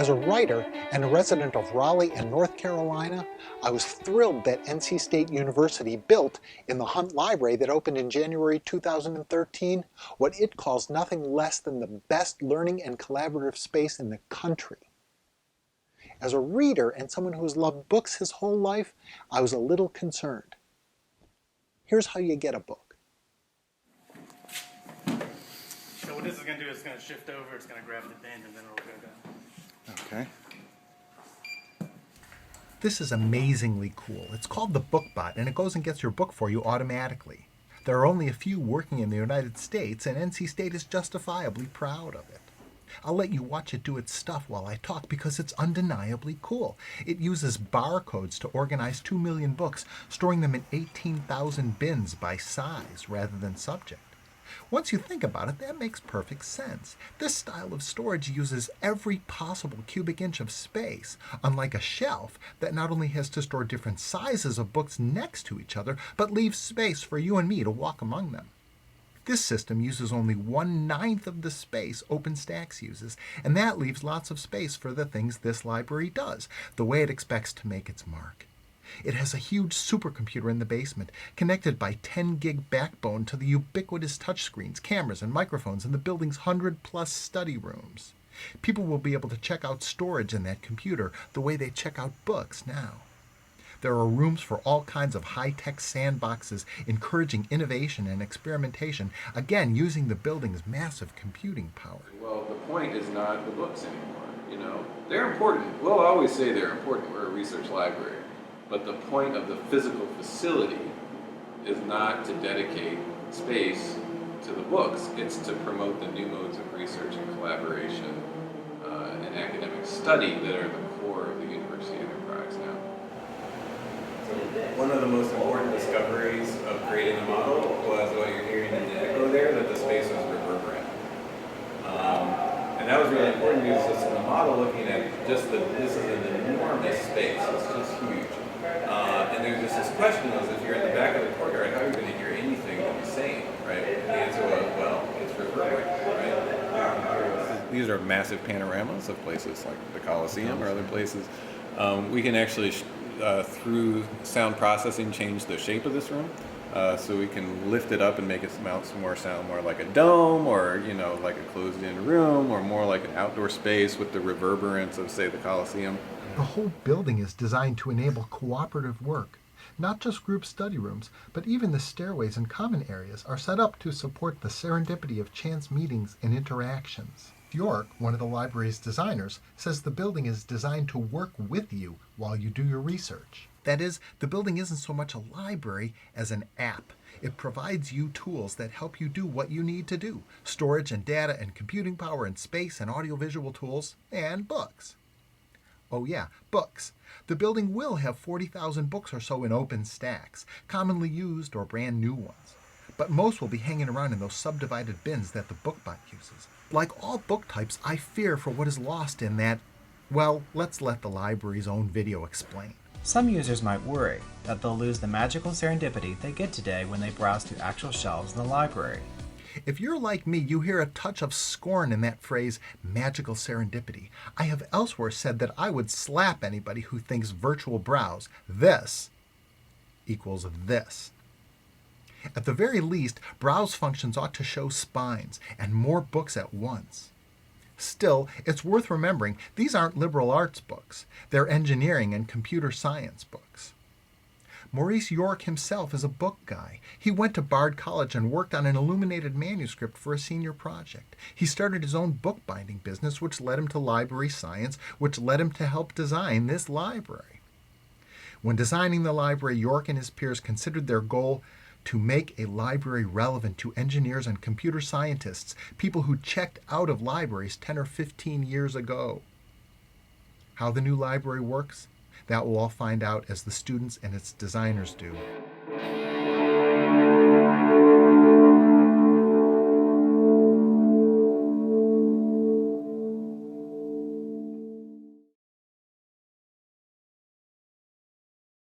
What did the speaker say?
As a writer and a resident of Raleigh and North Carolina, I was thrilled that NC State University built, in the Hunt Library that opened in January 2013, what it calls nothing less than the best learning and collaborative space in the country. As a reader and someone who has loved books his whole life, I was a little concerned. Here's how you get a book. So what this is going to do is it's going to shift over, it's going to grab the bin, and then it'll go down. Okay. This is amazingly cool. It's called the BookBot, and it goes and gets your book for you automatically. There are only a few working in the United States, and NC State is justifiably proud of it. I'll let you watch it do its stuff while I talk because it's undeniably cool. It uses barcodes to organize 2 million books, storing them in 18,000 bins by size rather than subject. Once you think about it, that makes perfect sense. This style of storage uses every possible cubic inch of space, unlike a shelf that not only has to store different sizes of books next to each other, but leaves space for you and me to walk among them. This system uses only 1/9 of the space OpenStax uses, and that leaves lots of space for the things this library does, the way it expects to make its mark. It has a huge supercomputer in the basement, connected by 10 gig backbone to the ubiquitous touchscreens, cameras, and microphones in the building's 100+ study rooms. People will be able to check out storage in that computer the way they check out books now. There are rooms for all kinds of high-tech sandboxes encouraging innovation and experimentation, again using the building's massive computing power. Well, the point is not the books anymore, They're important. We'll always say they're important. We're a research library. But the point of the physical facility is not to dedicate space to the books. It's to promote the new modes of research and collaboration and academic study that are the core of the university enterprise now. One of the most important discoveries of creating the model was what you're hearing in the echo there, that the space was reverberant. And that was really important because it's in the model looking at just this is an enormous space, it's just huge. And there's just this question is, if you're in the back of the courtyard, how are you going to hear anything that he's saying, right? And the answer was, well, it's reverberant, right? These are massive panoramas of places like the Coliseum or other places. We can actually through sound processing change the shape of this room, so we can lift it up and make it sound more like a dome, or like a closed-in room, or more like an outdoor space with the reverberance of, say, the Coliseum. The whole building is designed to enable cooperative work. Not just group study rooms, but even the stairways and common areas are set up to support the serendipity of chance meetings and interactions. York, one of the library's designers, says the building is designed to work with you while you do your research. That is, the building isn't so much a library as an app. It provides you tools that help you do what you need to do: storage and data and computing power and space and audiovisual tools and books. Oh yeah, books. The building will have 40,000 books or so in OpenStax, commonly used or brand new ones. But most will be hanging around in those subdivided bins that the BookBot uses. Like all book types, I fear for what is lost in that, well, let's let the library's own video explain. Some users might worry that they'll lose the magical serendipity they get today when they browse through actual shelves in the library. If you're like me, you hear a touch of scorn in that phrase, magical serendipity. I have elsewhere said that I would slap anybody who thinks virtual browse, this, equals this. At the very least, browse functions ought to show spines and more books at once. Still, it's worth remembering these aren't liberal arts books. They're engineering and computer science books. Maurice York himself is a book guy. He went to Bard College and worked on an illuminated manuscript for a senior project. He started his own bookbinding business, which led him to library science, which led him to help design this library. When designing the library, York and his peers considered their goal to make a library relevant to engineers and computer scientists, people who checked out of libraries 10 or 15 years ago. How the new library works? That we'll all find out as the students and its designers do.